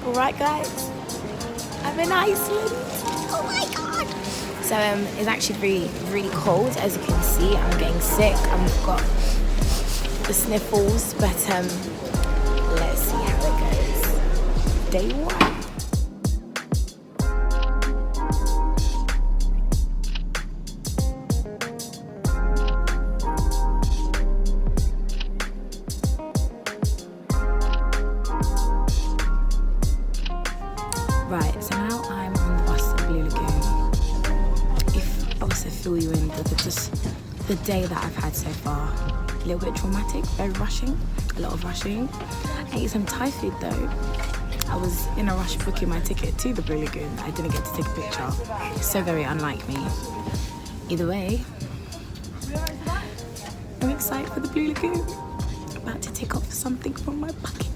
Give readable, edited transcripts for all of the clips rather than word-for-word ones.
Alright guys, I'm in Iceland. Oh my god! So it's actually really cold. As you can see, I'm getting sick. I've got the sniffles, but let's see how it goes. Day 1. Right, so now I'm on the bus to Blue Lagoon. If I was to fill you in the day that I've had so far, a little bit traumatic, very rushing, a lot of rushing. I ate some Thai food though. I was in a rush booking my ticket to the Blue Lagoon. I didn't get to take a picture. So very unlike me. Either way, I'm excited for the Blue Lagoon. About to tick off something from my bucket.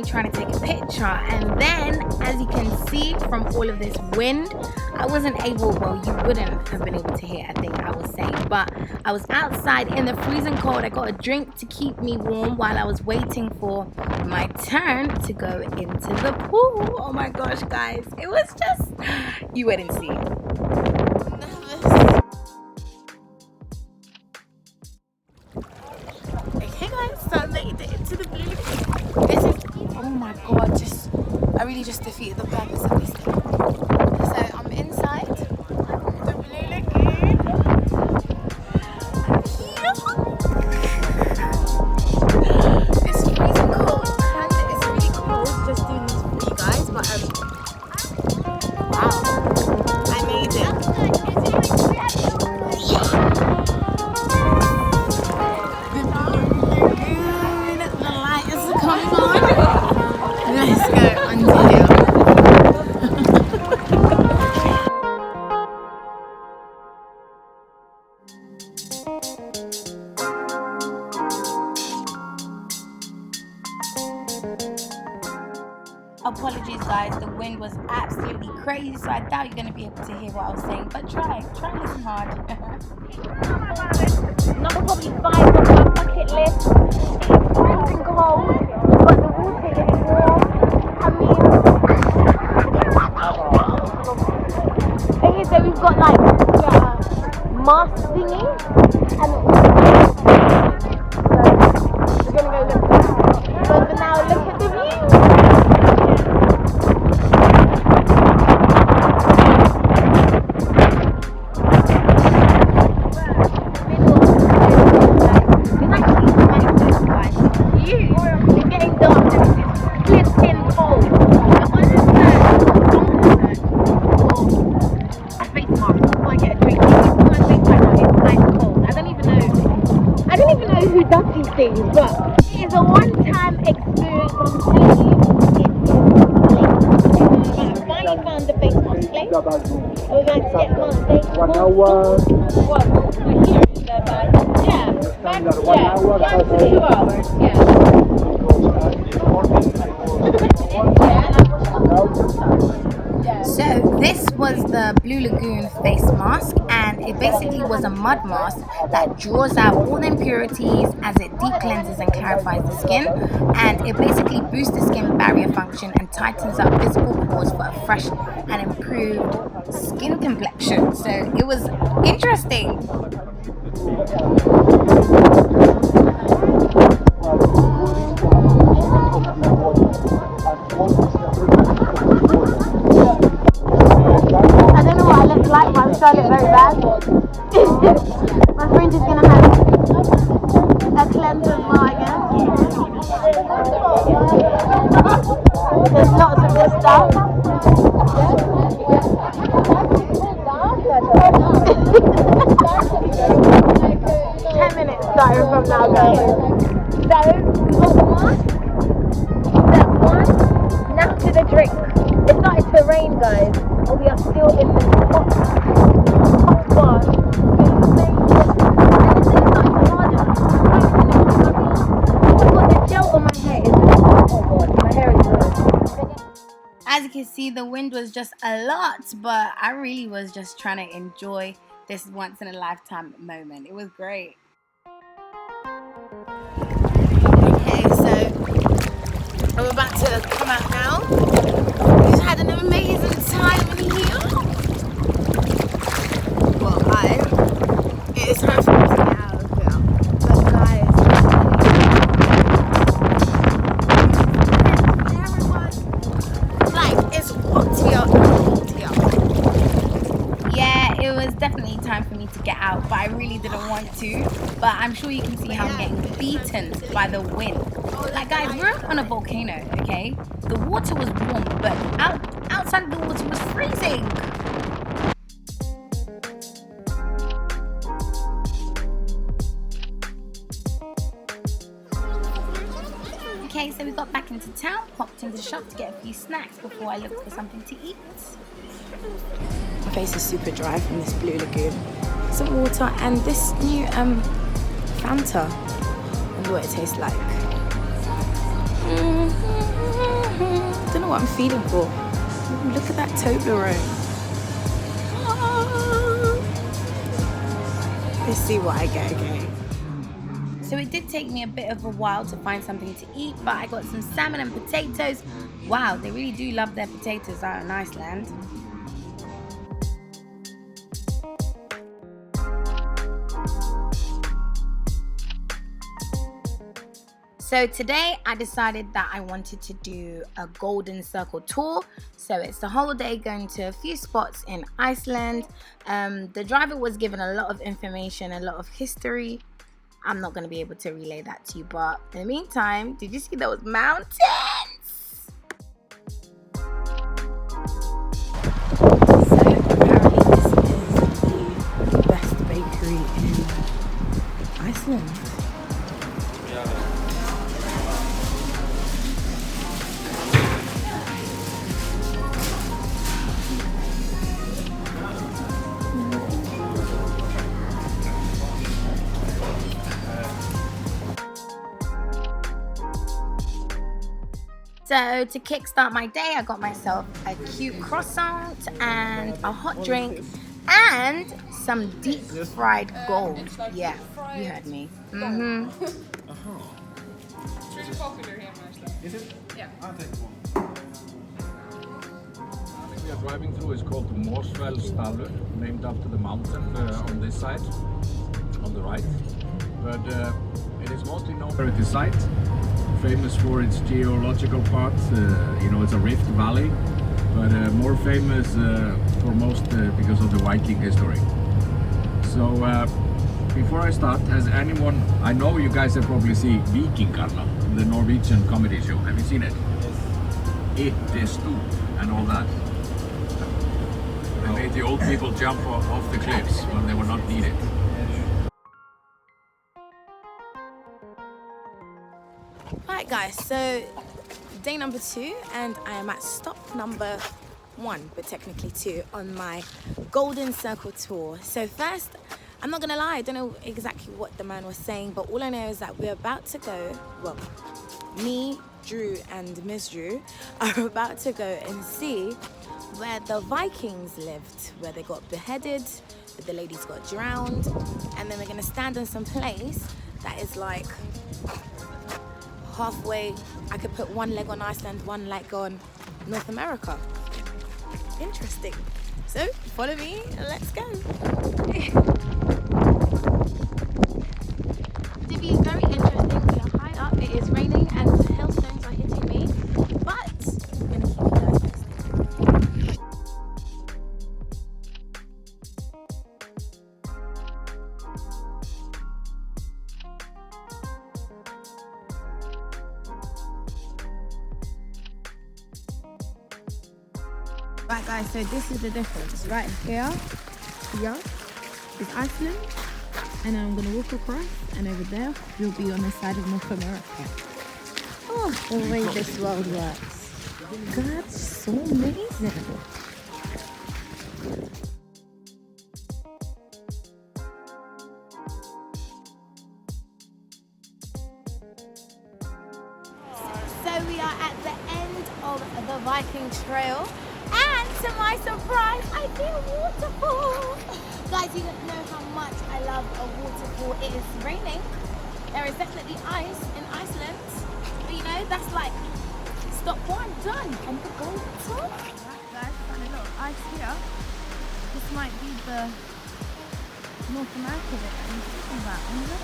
Trying to take a picture, and then as you can see from all of this wind, I wasn't able, well, you wouldn't have been able to hear a thing I was saying, but I was outside in the freezing cold. I got a drink to keep me warm while I was waiting for my turn to go into the pool. Oh my gosh guys, it was just, you wait and see. Okay guys, so I made it into the Blue Lagoon. This is, oh my god, I really just defeated the purpose of this thing. So I'm inside the Blue Lagoon. It's freezing cold and it's really cold just doing this for you guys, but wow, I made it. Yeah. Let's go under here. Apologies guys, the wind was absolutely crazy, so I doubt you're going to be able to hear what I was saying, but try and listen hard. Number probably 5 on my bucket list. It's freezing cold, but the water is warm. I mean, okay, so we've got like mast thingy, and so we're gonna go look. But for now, look at the view. Things, but it is a one-time experience. I'm telling you, I finally found the face mask place. We're going to get my face mask. 1 hour. What? We're here in the back. Yeah. 1 to 2 hours. Yeah. So this was the Blue Lagoon face mask, and it basically was a mud mask that draws out all the impurities as it deep cleanses and clarifies the skin, and it basically boosts the skin barrier function and tightens up visible pores for a fresh and improved skin complexion. So it was interesting. I don't know what I look like, but I'm sure I look very bad. My friend is gonna have a cleanse as well, I guess. There's lots of this stuff. 10 minutes starting from now, guys. So, we got the one, step one, now to the drink. It started to rain, guys, but we are still in the hot bath. As you can see, the wind was just a lot, but I really was just trying to enjoy this once in a lifetime moment. It was great. Okay, so I'm about to come out now. We just had an amazing time in here. Well, it is time for me to get out of here. But guys, like, it's hot here. Yeah, it was definitely time for me to get out, but I really didn't want to. But I'm sure you can see how I'm getting beaten by the wind. Like, guys, we're on a volcano, okay? The water was warm, but outside the water was freezing. Okay, so we got back into town, popped into the shop to get a few snacks before I looked for something to eat. My face is super dry from this blue lagoon. Some water and this new Fanta. I wonder what it tastes like. Don't know what I'm feeling for. Ooh, look at that Toblerone. Let's see what I get again. So it did take me a bit of a while to find something to eat, but I got some salmon and potatoes. Wow, they really do love their potatoes out in Iceland. So today I decided that I wanted to do a golden circle tour. So it's the whole day going to a few spots in Iceland. The driver was given a lot of information, a lot of history. I'm not going to be able to relay that to you, but in the meantime, did you see those mountains? So apparently this is the best bakery in Iceland. So to kickstart my day, I got myself a cute croissant and a hot drink and some deep fried gold. Yeah, you heard me. It's really popular here in Iceland. Is it? Yeah. I'll take one. We are driving through is called the Mosfellsdalur, named after the mountain on this side, on the right. But it is mostly known for its site, famous for its geological part. It's a rift valley, but more famous for most because of the Viking history. So before I start, has anyone? I know you guys have probably seen Vikingarna, the Norwegian comedy show. Have you seen it? Yes. It is stupid and all that. They made the old people jump off the cliffs when they were not needed. Alright guys, so day number 2 and I am at stop number 1, but technically 2 on my Golden Circle tour. So first, I'm not gonna lie, I don't know exactly what the man was saying, but all I know is that we're about to go, well, me, Drew and Miss Drew are about to go and see where the Vikings lived, where they got beheaded, where the ladies got drowned, and then we're gonna stand on some place that is like halfway. I could put one leg on Iceland, one leg on North America. Interesting. So follow me and let's go. To be very interesting, we are high up, it is raining and the hailstones are hitting me, but I'm gonna keep you guys posted. Right guys, so this is the difference. Right here is Iceland, and then I'm gonna walk across, and over there we'll be on the side of North America. Oh, the way this world works. God, so amazing. So we are at the end of the Viking Trail, and to my surprise, I see a waterfall. Guys, you don't know how much I love a waterfall. It is raining. There is definitely ice in Iceland, but you know, that's like stop one, done, and the goal top. Right guys, found a little ice here. This might be the North America that I'm talking about, isn't it?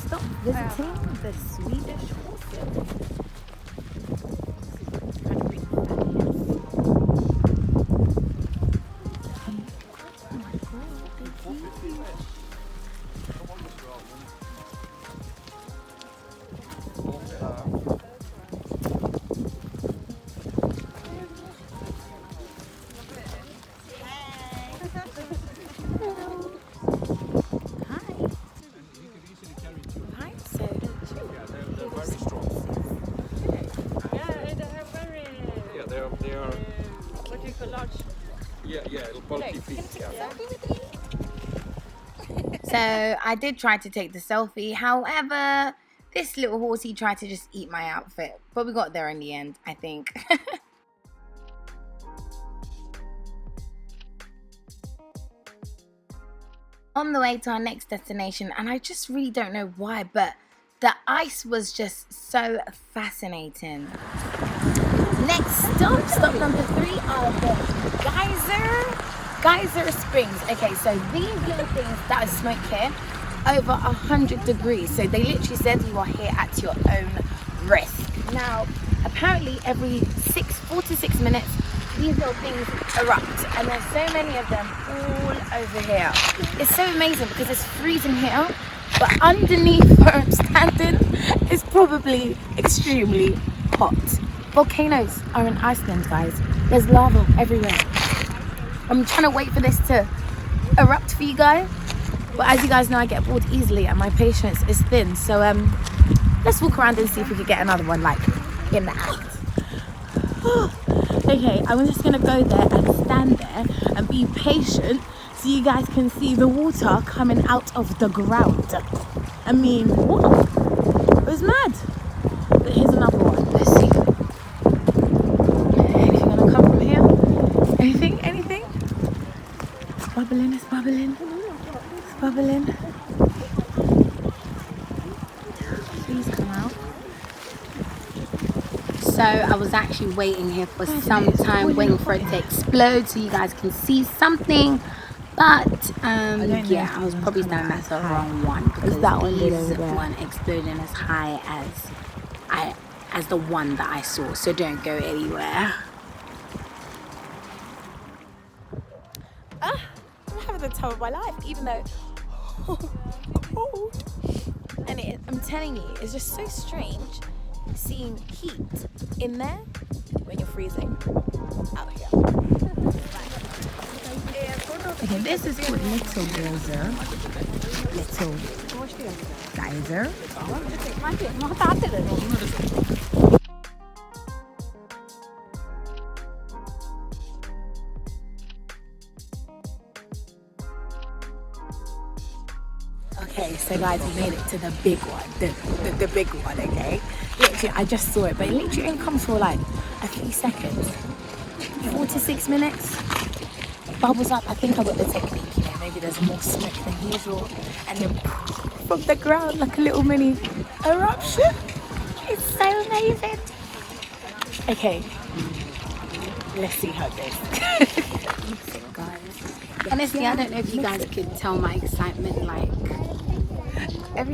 Stop visiting the Swedish horses. So I did try to take the selfie, however, this little horsey tried to just eat my outfit, but we got there in the end, I think. On the way to our next destination, and I just really don't know why, but the ice was just so fascinating. Next stop number 3 are the Geyser Springs. Okay, so these little things that are smoke here, over 100 degrees. So they literally said you are here at your own risk. Now, apparently every 4 to 6 minutes, these little things erupt, and there's so many of them all over here. It's so amazing because it's freezing here, but underneath where I'm standing is probably extremely hot. Volcanoes are in Iceland, guys. There's lava everywhere. I'm trying to wait for this to erupt for you guys, but as you guys know, I get bored easily and my patience is thin. So let's walk around and see if we can get another one like in the act. Okay, I'm just gonna go there and stand there and be patient so you guys can see the water coming out of the ground. I mean, what? It was mad. But here's another one. Let's see. Anything gonna come from here? Anything? It's bubbling, it's bubbling. It's bubbling. Please come out. So I was actually waiting here for some time, waiting for it to explode so you guys can see something. But yeah, I was probably standing at the wrong one because that one exploding as high as the one that I saw. So don't go anywhere. I'm having the time of my life, even though cold. And I'm telling you, it's just so strange seeing heat in there when you're freezing out here. Okay, this is called Little Geyser. Little Geyser. Okay, so guys, we made it to the big one, the big one, okay? Literally, I just saw it, but it literally only comes for like a few seconds. 4 to 6 minutes. Bubbles up. I think I got the technique, you know, maybe there's more smoke than usual. And then from the ground, like a little mini eruption. It's so amazing. Okay, let's see how it goes. Honestly, I don't know if you guys could tell my excitement, like,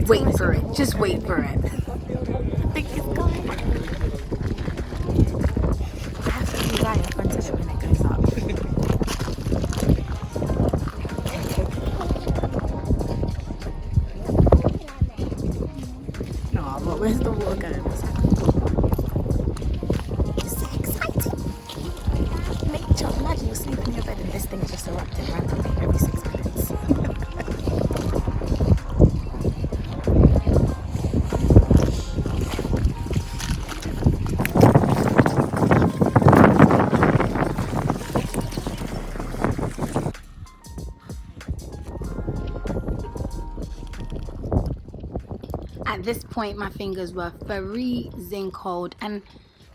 wait for it, just wait for it. I think it's going. I have to be right in front of it when it goes up. No, but where's the water going? It's so exciting. Imagine you're sleeping in your bed and this thing is just erupting randomly every 6 minutes. At this point, my fingers were freezing cold and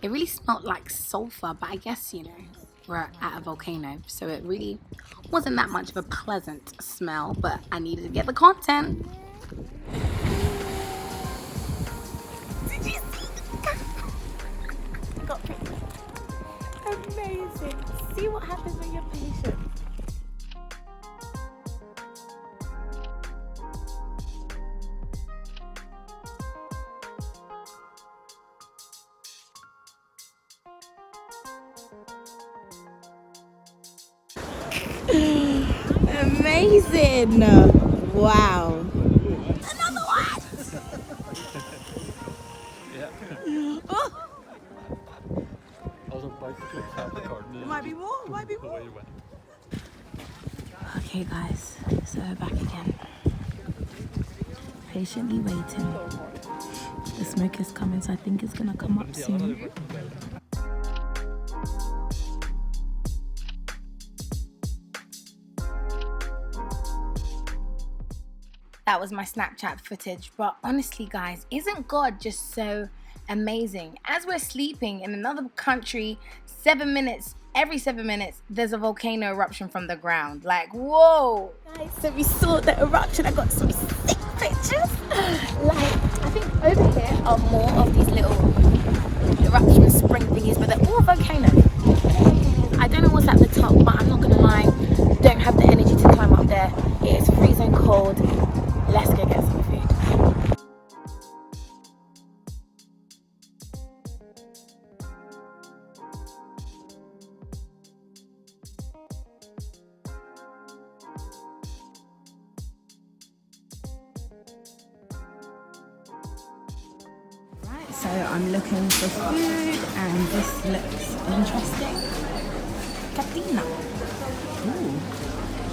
it really smelled like sulfur, but I guess, you know, we're at a volcano, so it really wasn't that much of a pleasant smell, but I needed to get the content. Did you see? Got pretty. Amazing. See what happens when you're patient. Amazing! Wow! Another one! Yeah. Oh. It Might be more, might be more. Okay guys, so we're back again. Patiently waiting. The smoke is coming, so I think it's gonna come up soon. That was my Snapchat footage, but honestly guys, isn't God just so amazing? As we're sleeping in another country, 7 minutes, every 7 minutes, there's a volcano eruption from the ground. Like, whoa! Guys, so we saw the eruption. I got some sick pictures. Like, I think over here are more of these little eruption spring thingies, but they're all volcanoes. I don't know what's at the top, but I'm not gonna lie, don't have the energy to climb up there. It is freezing cold. Let's go get some food. Right, so I'm looking for food and this looks interesting. Katina. Ooh.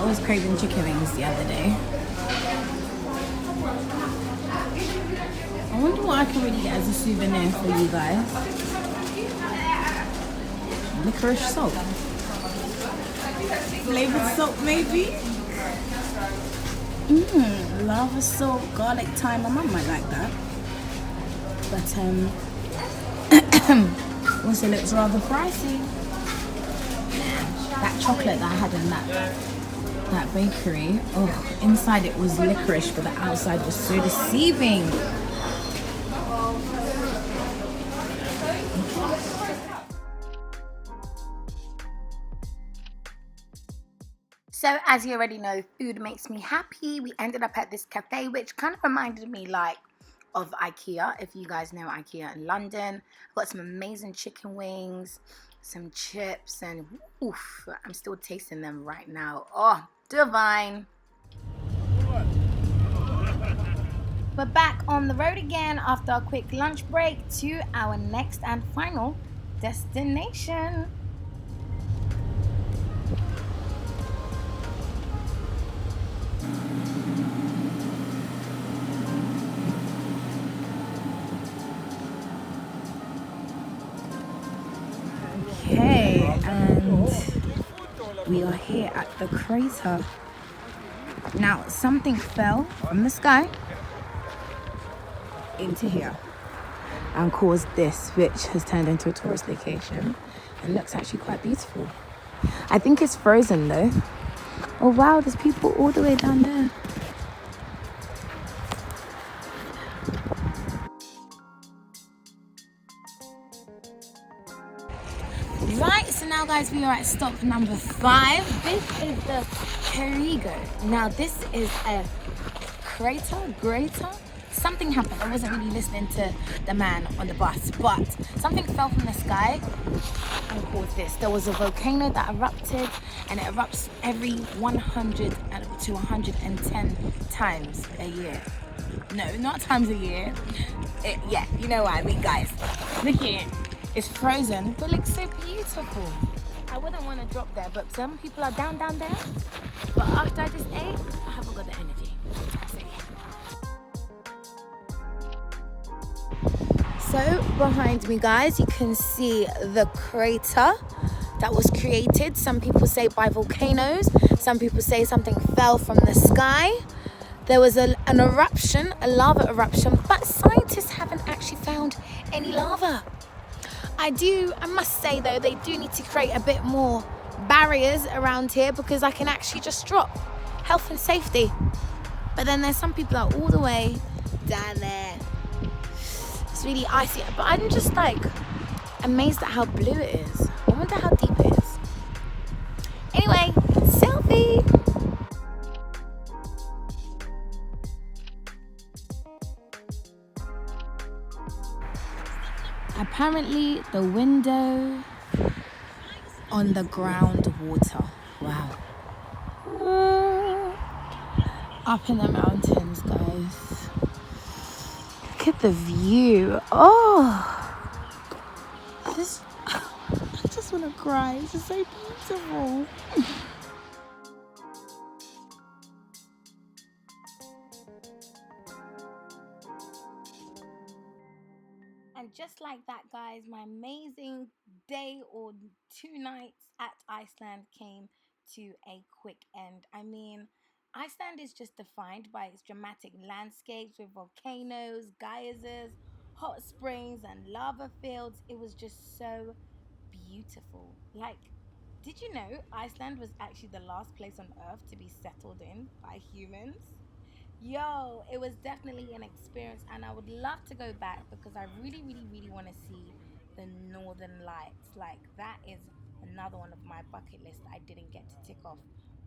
I was craving chicken wings the other day. I wonder what I can really get as a souvenir for you guys. licorice salt. Flavored salt, maybe? Lava salt, garlic thyme. My mum might like that. But, also looks rather pricey. That chocolate that I had in that bakery, oh, inside it was licorice, but the outside was so deceiving. So as you already know, food makes me happy. We ended up at this cafe, which kind of reminded me like of IKEA, if you guys know IKEA in London. I've got some amazing chicken wings, some chips, and oof, I'm still tasting them right now. Oh, divine. We're back on the road again after a quick lunch break to our next and final destination. Okay, and we are here at the crater. Now, something fell from the sky into here and caused this, which has turned into a tourist location. It looks actually quite beautiful. I think it's frozen though. Oh wow, there's people all the way down there. Right, so now guys, we are at stop number 5. This is the Kerið. Now this is a grater. Something happened. I wasn't really listening to the man on the bus, but something fell from the sky and caused this. There was a volcano that erupted, and it erupts every 100 to 110 times a year. No, not times a year. Yeah, you know what I mean, guys. Look at it. It's frozen, but it looks so beautiful. I wouldn't want to drop there, but some people are down there. But after I just ate, I haven't got the energy. Fantastic. So behind me, guys, you can see the crater that was created. Some people say by volcanoes. Some people say something fell from the sky. There was an eruption, a lava eruption, but scientists haven't actually found any lava. I must say though, they do need to create a bit more barriers around here because I can actually just drop. Health and safety. But then there's some people that are all the way down there. It's really icy, but I'm just like amazed at how blue it is. I wonder how deep it is. Anyway, selfie. Apparently the window on the groundwater. Wow. Up in the mountains, guys. Look at the view. Oh, I just want to cry. This is so beautiful. And just like that, guys, my amazing day or 2 nights at Iceland came to a quick end. I mean, Iceland is just defined by its dramatic landscapes with volcanoes, geysers, hot springs, and lava fields. It was just so beautiful. Like, did you know Iceland was actually the last place on Earth to be settled in by humans? Yo, it was definitely an experience, and I would love to go back because I really want to see the Northern Lights. Like, that is another one of my bucket list that I didn't get to tick off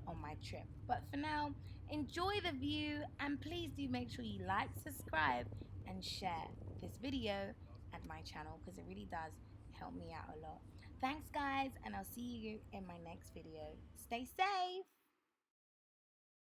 on my trip. But for now, enjoy the view, and please do make sure you like, subscribe, and share this video and my channel because it really does help me out a lot. Thanks, guys, and I'll see you in my next video. Stay safe.